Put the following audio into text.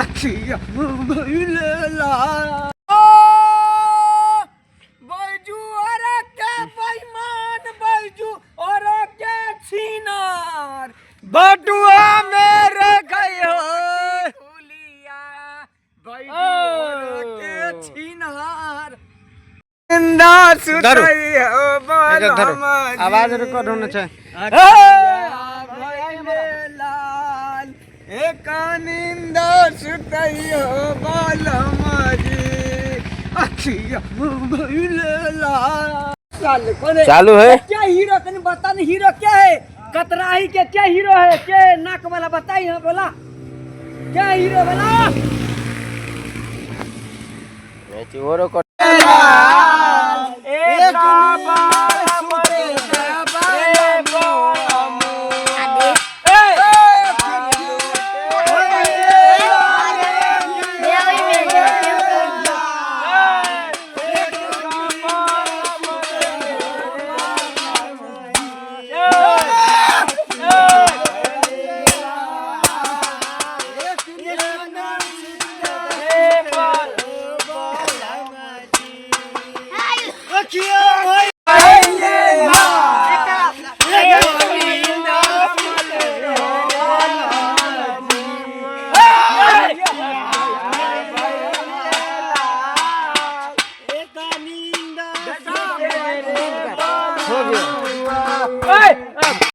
अखिया भइलेला बैजू और के बेईमान बैजू और के छीनार बटुआ मेरे गयो फुलिया बैजू और के छीनार जिंदा सुतई हो बोल हमारी आवाज रिकॉर्ड होना चाहिए। लाल एक निंदा सुतई हो बोल हमारी अखिया भइलेला चालू है। क्या हीरो तने बता नहीं हीरो क्या है कतराही के क्या हीरो है के नाक वाला बताई है बोला क्या हीरो बोला चोरो को एक